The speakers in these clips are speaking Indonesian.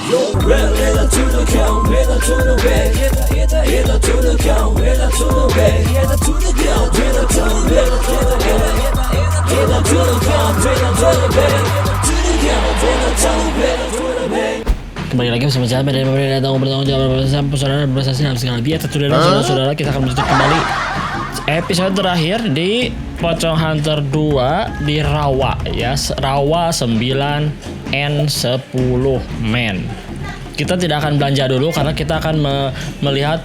Kembali lagi bersama saya dari pemerintah yang bertanggung jawab bersama saudara berprestasi dalam segala bidang. Saudara-saudara, kita akan melanjutkan kembali episode terakhir di Pocong Hunter 2 di Rawa ya, Rawa 9 N10 men. Kita tidak akan belanja dulu karena kita akan melihat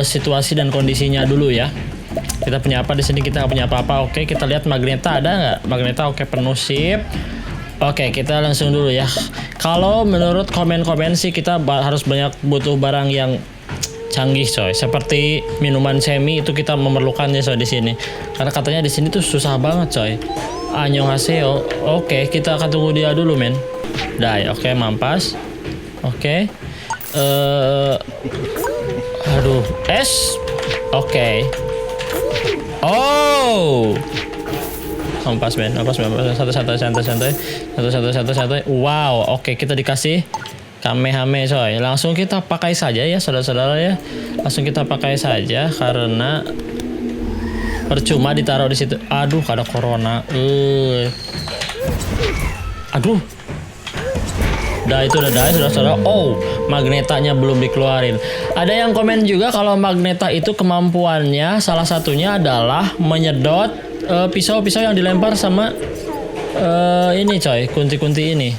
situasi dan kondisinya dulu ya. Kita punya apa di sini? Kita punya apa-apa. Oke, kita lihat Magneta ada nggak? Magneta oke, penuh sip. Oke, kita langsung dulu ya. Kalau menurut komen-komen sih kita harus butuh barang yang canggih coy. Seperti minuman semi itu kita memerlukannya coy di sini. Karena katanya di sini tuh susah banget coy. Annyeonghaseyo. Oke, kita akan tunggu dia dulu men. Dai, oke, mampas. Oke. Aduh, es. Oke. Oh. Ampas men, santai. Wow, oke, kita dikasih Kamehame coy. Langsung kita pakai saja ya saudara-saudara ya. Langsung kita pakai saja karena percuma ditaruh di situ. Aduh, ada corona. Aduh. Dah itu udah saudara-saudara. Oh, magnetanya belum dikeluarin. Ada yang komen juga kalau magneta itu kemampuannya salah satunya adalah menyedot pisau-pisau yang dilempar sama ini coy, kunti-kunti ini.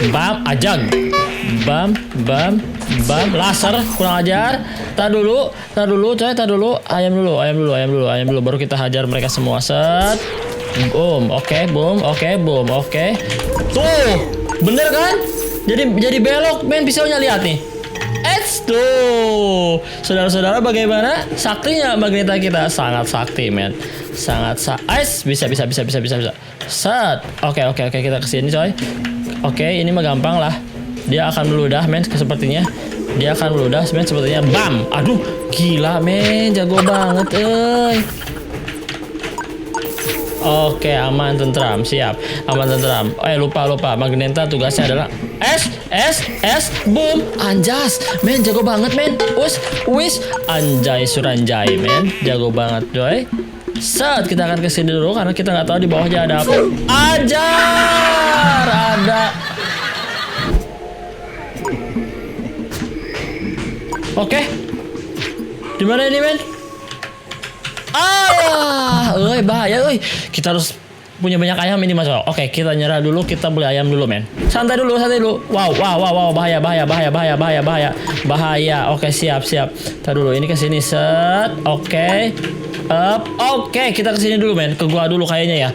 Bam, ajag. Bam, laser, kurang ajar. Tar dulu coy, ayam dulu. Baru kita hajar mereka semua. Set. Boom, oke. Tuh, bener kan? Jadi belok, men, pisaunya lihat nih. Tuh, saudara-saudara, bagaimana saktinya magneta kita? Sangat sakti, men. Bisa. Set. Oke, kita kesini coy. Oke, ini mah gampang lah. Dia akan meludah, men, sepertinya. Bam. Aduh, gila, men, jago banget, Oke, aman tentram, siap. Lupa. Magneta tugasnya adalah es, boom, anjas, men, jago banget, men. Wis, anjay suranjay, men, jago banget, coy. Set, kita akan kesini dulu karena kita nggak tahu di bawahnya ada apa. Ajar, ada. Oke, di mana ini, men? Bahaya, kita harus punya banyak ayam ini mas. Oke, kita nyerah dulu, kita beli ayam dulu men. Santai dulu. Wow, bahaya. Oke, siap. Tar dulu, ini kesini set. Oke, kita kesini dulu men. Ke gua dulu kayaknya ya.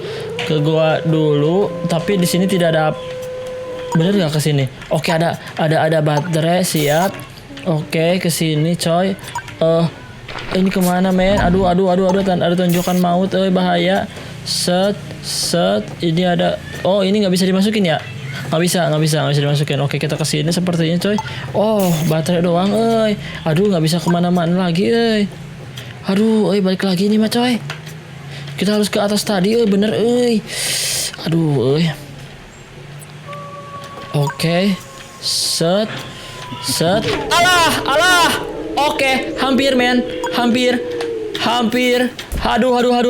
Tapi di sini tidak ada. Bener nggak kesini? Oke, ada baterai, siap. Oke, kesini coy. Ini kemana men? Aduh, ada tunjukan maut, bahaya. Set. Ini ada. Oh, ini nggak bisa dimasukin ya? Nggak bisa dimasukin. Oke, kita kesini sepertinya coy. Oh, baterai doang, Aduh, nggak bisa kemana-mana lagi, Aduh, balik lagi nih mah coy. Kita harus ke atas tadi, bener, Aduh, Oke, set. Alah. Oke, hampir men. Hampir. Aduh. Nggak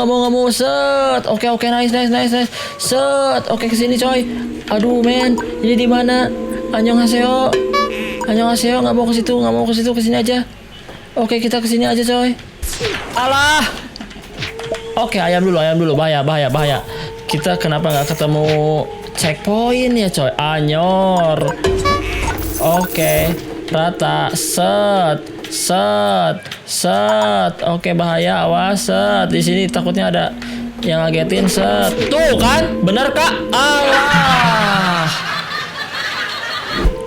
mau. Set. Oke, nice. Set. Oke, kesini coy. Aduh, men. Ini di mana? Annyeonghaseyo. Nggak mau ke situ, kesini aja. Oke, kita kesini aja coy. Alah. Oke, ayam dulu. Bahaya. Kita kenapa nggak ketemu checkpoint ya coy? Anyor. Oke, rata, set. Oke, bahaya, awas, set. Di sini takutnya ada yang ngagetin, set. Tuh kan, bener kak? Allah.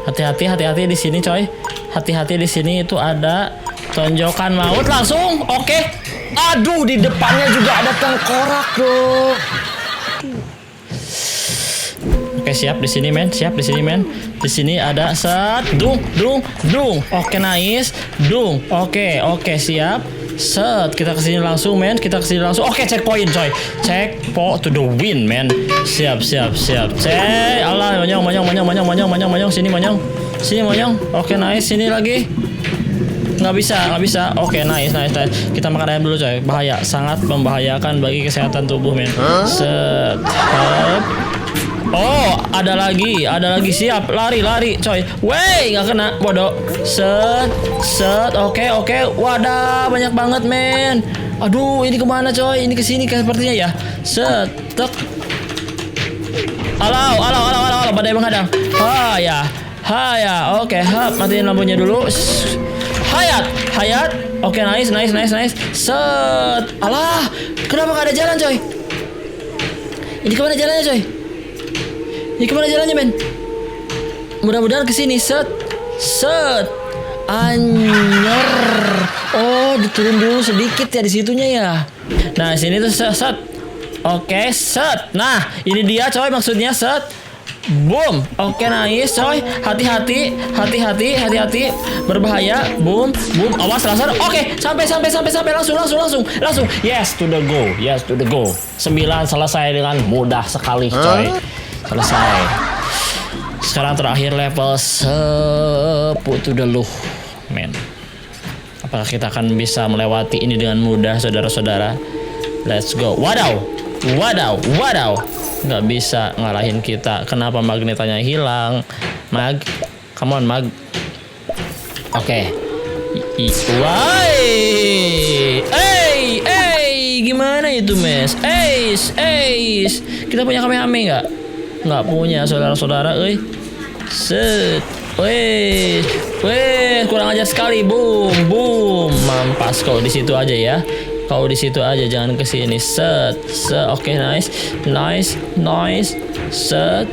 Hati-hati di sini coy. Hati-hati di sini, itu ada tonjokan maut langsung. Oke. Aduh, di depannya juga ada tengkorak bro. Oke, siap di sini men. Di sini ada set, dung. Oke, nice. Dung. Oke, siap. Set, kita kesini langsung, men. Kita kesini langsung. Oke, checkpoint, coy. Checkpoint to the win, men. Siap. Cek. Alah, monyong. Sini, monyong. Oke, nice. Sini lagi. Nggak bisa. Oke, nice. Kita makan ayam dulu, coy. Bahaya, sangat membahayakan bagi kesehatan tubuh, men. Set. Oh, ada lagi. Siap, lari, coy. Wey, nggak kena, bodoh. Set. Oke. Wadah, banyak banget, men. Aduh, ini kemana, coy? Ini kesini sepertinya ya. Set. Tek. Alau. Badai menghadang. Haya. Oke, matiin lampunya dulu. Hayat. Oke, nice. Set. Alah, kenapa nggak ada jalan, coy? Ini kemana jalannya, coy? Ini kemana jalannya, men? Mudah-mudahan kesini. Set. Anyer. Oh, diturun dulu sedikit ya di situnya ya. Nah, sini tuh set. Oke, set. Nah, ini dia, coy, maksudnya set. Boom. Oke, nice, coy. Hati-hati. Berbahaya. Boom. Awas, laser. Oke, sampai langsung. Yes to the go. 9 selesai dengan mudah sekali, coy. Selesai. Sekarang terakhir level 10 men. Apakah kita akan bisa melewati ini dengan mudah, saudara-saudara? Let's go. Wadaw. Nggak bisa ngalahin kita. Kenapa magnetanya hilang? Mag, come on, Mag. Oke. Gimana itu, Mes? Ace. Kita punya Kamehameha nggak? Nggak punya, saudara-saudara. Set. Kurang ajar sekali. Boom. Mampas kau di situ aja ya. Jangan ke sini. Set. Oke, nice. Set.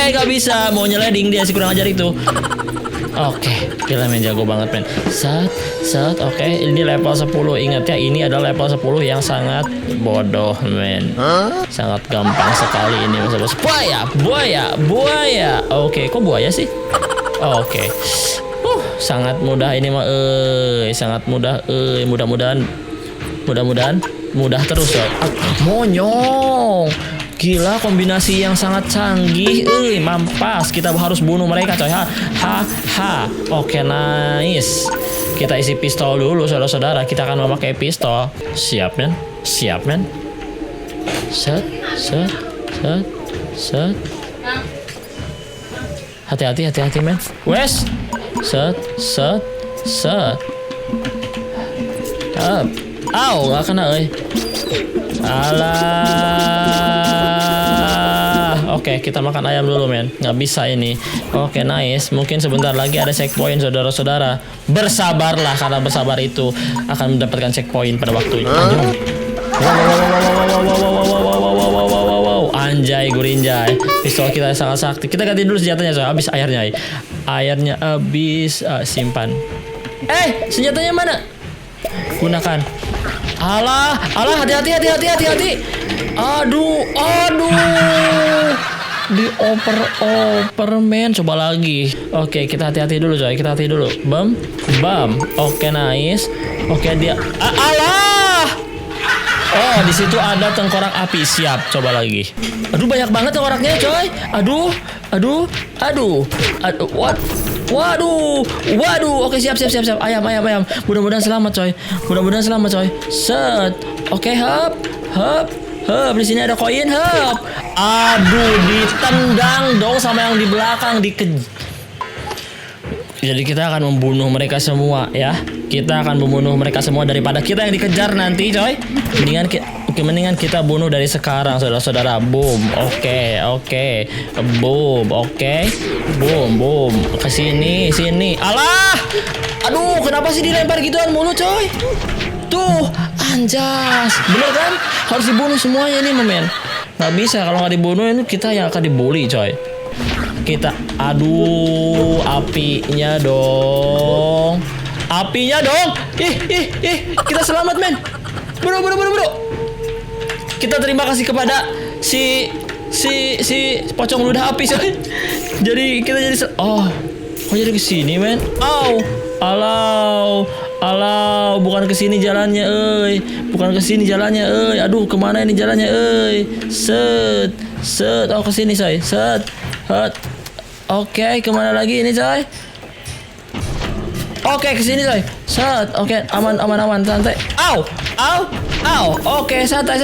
Gak bisa. Mau nyeleding dia, si kurang ajar itu. Oke, gila, men, jago banget, men. Set. Oke, ini level 10. Ingat ya, ini adalah level 10 yang sangat bodoh, men. Sangat gampang sekali ini. Buaya. Oke, kok buaya sih? Oke. Sangat mudah ini mah. Sangat mudah. Mudah-mudahan mudah terus ya. Monyong. Gila, kombinasi yang sangat canggih. Mampas. Kita harus bunuh mereka, coy. Oke, nice. Kita isi pistol dulu, saudara-saudara. Kita akan memakai pistol. Siap, men. Set. Hati-hati, men. Wes. Set. Au, gak kena, Alah. Oke, kita makan ayam dulu, men. Nggak bisa ini. Oke, nice. Mungkin sebentar lagi ada checkpoint, saudara-saudara. Bersabarlah, karena bersabar itu akan mendapatkan checkpoint pada waktunya. Wow. Anjay, gurinjay. Pistol kita sangat sakti. Kita ganti dulu senjatanya, soalnya habis airnya. Airnya habis. Simpan. Senjatanya mana? Gunakan. Alah, hati-hati. Aduh. Dioper, men. Coba lagi. Oke, kita hati-hati dulu, coy. Bam. Oke, nice. Oke, dia. Alah. Oh, di situ ada tengkorak api. Siap, coba lagi. Aduh, banyak banget tengkoraknya, coy. Aduh. Waduh. Oke, siap. Ayam. Mudah-mudahan selamat, coy. Set. Oke, hop. Di sini ada koin, hop. Aduh, ditendang dong sama yang di belakang, Jadi kita akan membunuh mereka semua, ya. Kita akan membunuh mereka semua daripada kita yang dikejar nanti, coy. Mendingan kita bunuh dari sekarang, saudara-saudara. Boom. Oke. Boom. Oke. Boom. Ke sini. Alah. Aduh, kenapa sih dilempar gituan mulu, coy? Tuh, anjas. Bener kan? Harus dibunuh semuanya ini, men. Nggak bisa, kalau nggak dibunuh ini kita yang akan dibully, coy. Aduh, apinya dong. Ih, kita selamat, men. Bro. Kita terima kasih kepada si si pocong udah habis coy. Jadi kita jadi kok jadi ke sini men? Alau, bukan ke sini jalannya, bukan ke sini jalannya, aduh kemana ini jalannya, set, ke sini coy, set, oke, kemana lagi ini coy? Oke, ke sini coy, set, oke, aman, santai, oke, santai,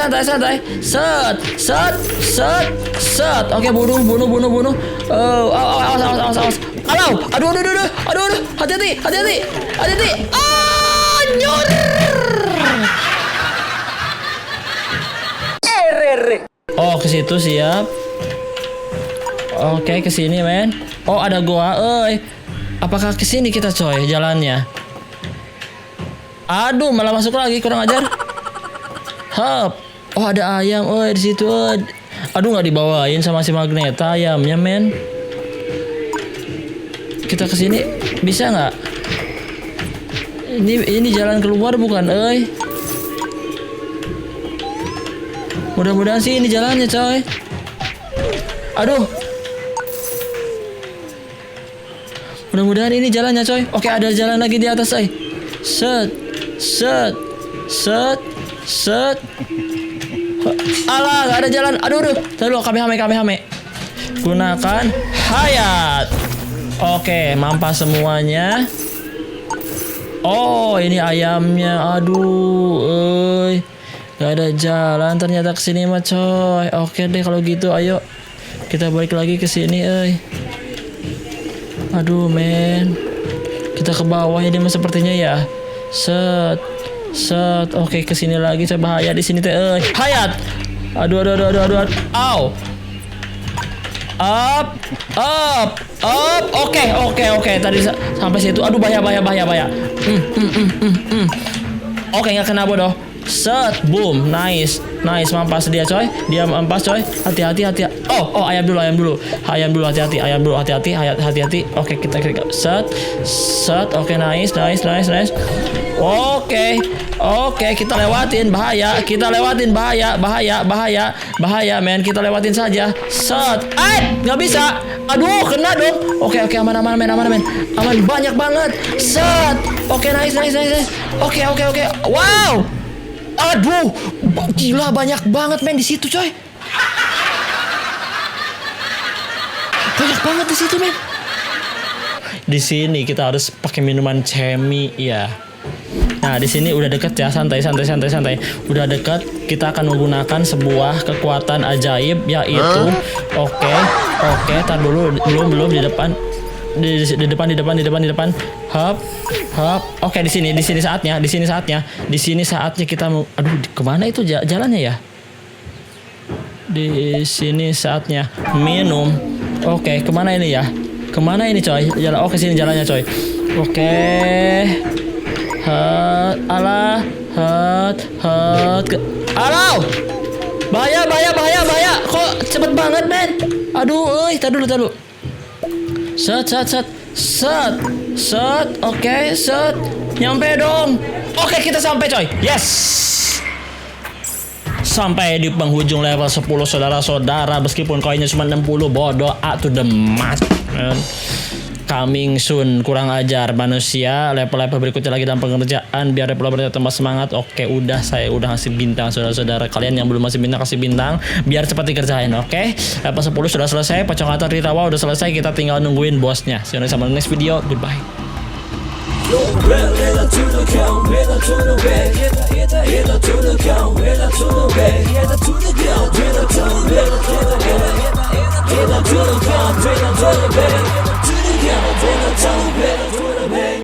set, oke, bunuh, awas, aduh, hati-hati, nyur. Ke situ siap. Oke, ke sini men. Ada goa, apakah ke sini kita coy jalannya? Aduh, malah masuk lagi, kurang ajar. Ada ayam, di situ. Aduh, nggak dibawain sama si Magneta ayamnya men. Kita ke sini bisa nggak? Ini jalan keluar bukan, Mudah-mudahan sih ini jalannya, coy. Aduh. Mudah-mudahan ini jalannya, coy. Oke, ada jalan lagi di atas, coy. Set. Alah, nggak ada jalan. Aduh. Taruh kame. Gunakan hayat. Oke, mampas semuanya. Ini ayamnya. Aduh, gak ada jalan ternyata ke sini mah coy. Oke deh kalau gitu, ayo kita balik lagi ke sini, Aduh men, kita ke bawah ini mah sepertinya ya. Set. Oke, ke sini lagi, coba bahaya di sini teh, hayat. Aduh. Au. Up. Oke. Tadi sampai situ. Aduh, bahaya. Oke, nggak kena bodoh. Set, boom, nice, mampas dia coy, mampas coy, hati-hati. Ayam dulu, hati-hati. Oke, kita set, oke, nice. Oke, kita lewatin bahaya, men, kita lewatin saja. Set, nggak bisa, aduh, kena dong. Oke, aman, men, aman, banyak banget. Set, oke, nice. Oke, wow. Aduh, gila banyak banget men di situ coy. Banyak banget di situ men. Di sini kita harus pakai minuman cemi ya. Nah, di sini udah deket ya, santai. Udah deket, kita akan menggunakan sebuah kekuatan ajaib yaitu oke, tar dulu, belum di depan. Di depan. Hop. Oke, di sini saatnya kita mau. Aduh, kemana itu jalannya ya? Di sini saatnya minum. Oke, kemana ini ya? Kemana ini coy? Jalan. Oke, sini jalannya coy. Oke. Alah. Alau. Bahaya. Kok cepet banget men? Aduh, tar dulu. Set. Oke, set. Nyampe dong. Oke, kita sampai coy. Yes. Sampai di penghujung level 10 saudara-saudara. Meskipun koinnya cuma 60, bodoh to the max. Coming soon. Kurang ajar manusia. Level-level berikutnya lagi dalam pengerjaan. Biar level tambah semangat. Oke, saya udah ngasih bintang saudara-saudara. Kalian yang belum masih bintang, kasih bintang biar cepat dikerjain. Oke, level 10 sudah selesai. Pocong Hunter di rawa udah selesai. Kita tinggal nungguin bosnya. See you next video. Goodbye. To the